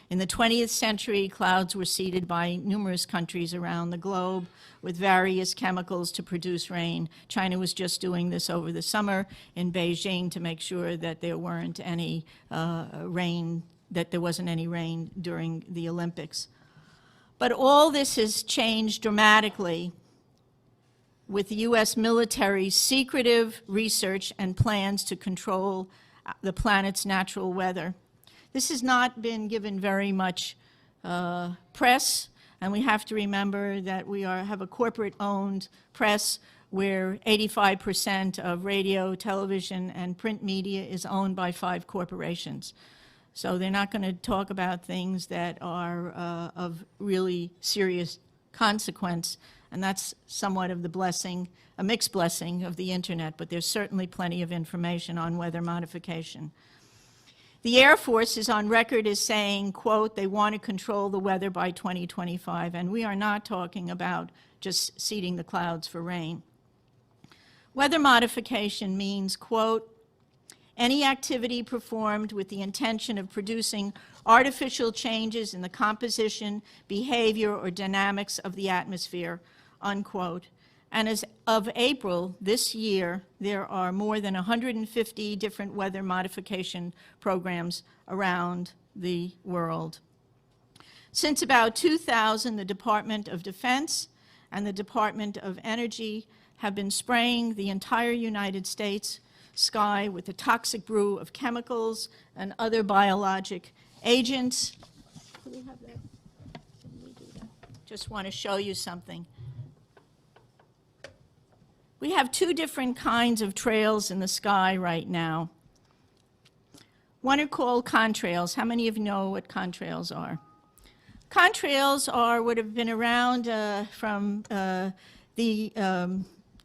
In the 20th century, clouds were seeded by numerous countries around the globe with various chemicals to produce rain. China was just doing this over the summer in Beijing to make sure that there weren't any rain, that there wasn't any rain during the Olympics. But all this has changed dramatically with the US military's secretive research and plans to control the planet's natural weather. This has not been given very much press, and we have to remember that we have a corporate-owned press where 85% of radio, television, and print media is owned by 5 corporations. So they're not going to talk about things that are of really serious consequence, and that's somewhat of the blessing, a mixed blessing of the internet, but there's certainly plenty of information on weather modification. The Air Force is on record as saying, quote, they want to control the weather by 2025, and we are not talking about just seeding the clouds for rain. Weather modification means, quote, any activity performed with the intention of producing artificial changes in the composition, behavior, or dynamics of the atmosphere, unquote. And as of April this year, there are more than 150 different weather modification programs around the world. Since about 2000, the Department of Defense and the Department of Energy have been spraying the entire United States sky with a toxic brew of chemicals and other biologic agents. Can we have that? Can we do that? Just want to show you something. We have 2 different kinds of trails in the sky right now. One are called contrails. How many of you know what contrails are? Contrails are what have been around from the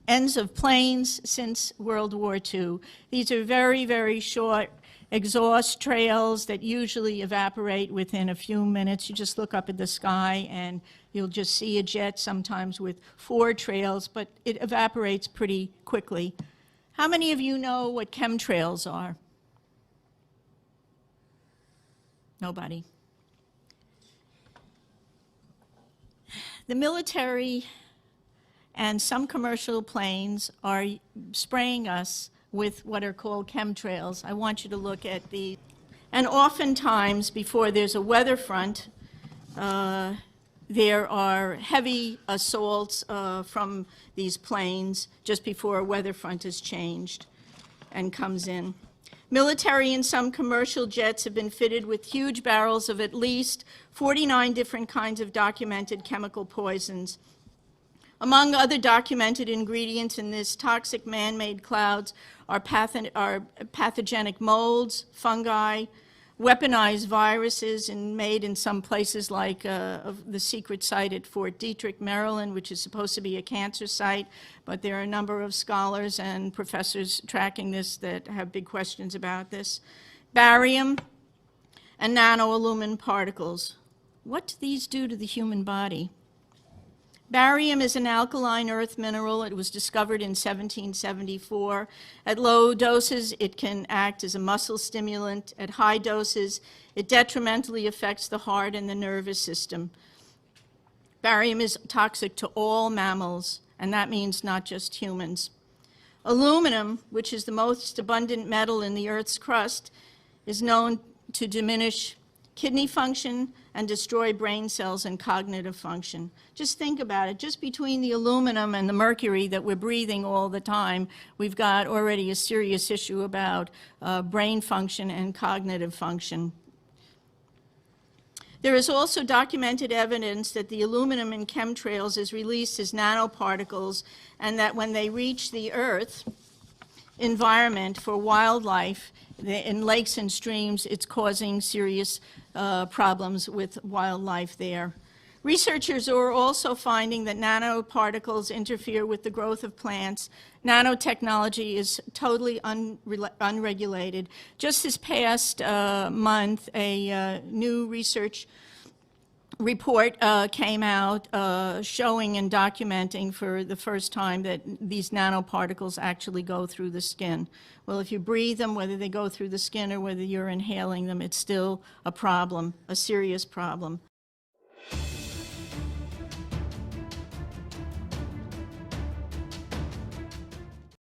ends of planes since World War II. These are very, very short exhaust trails that usually evaporate within a few minutes. You just look up at the sky and you'll just see a jet, sometimes with 4 trails, but it evaporates pretty quickly. How many of you know what chemtrails are? Nobody. The military and some commercial planes are spraying us with what are called chemtrails. I want you to look at the, and oftentimes before there's a weather front, there are heavy assaults from these planes just before a weather front is changed and comes in. Military and some commercial jets have been fitted with huge barrels of at least 49 different kinds of documented chemical poisons. Among other documented ingredients in this toxic man-made clouds are pathogenic molds, fungi, weaponized viruses, and made in some places like the secret site at Fort Detrick, Maryland, which is supposed to be a cancer site, but there are a number of scholars and professors tracking this that have big questions about this. Barium and nanoaluminum particles. What do these do to the human body? Barium is an alkaline earth mineral. It was discovered in 1774. At low doses, it can act as a muscle stimulant. At high doses, it detrimentally affects the heart and the nervous system. Barium is toxic to all mammals, and that means not just humans. Aluminum, which is the most abundant metal in the Earth's crust, is known to diminish kidney function and destroy brain cells and cognitive function. Just think about it. Just between the aluminum and the mercury that we're breathing all the time, we've got already a serious issue about brain function and cognitive function. There is also documented evidence that the aluminum in chemtrails is released as nanoparticles, and that when they reach the Earth environment for wildlife, in lakes and streams, it's causing serious problems with wildlife there. Researchers are also finding that nanoparticles interfere with the growth of plants. Nanotechnology is totally unregulated. Just this past month, a new research report came out showing and documenting for the first time that these nanoparticles actually go through the skin. Well, if you breathe them, whether they go through the skin or whether you're inhaling them, it's still a problem, a serious problem.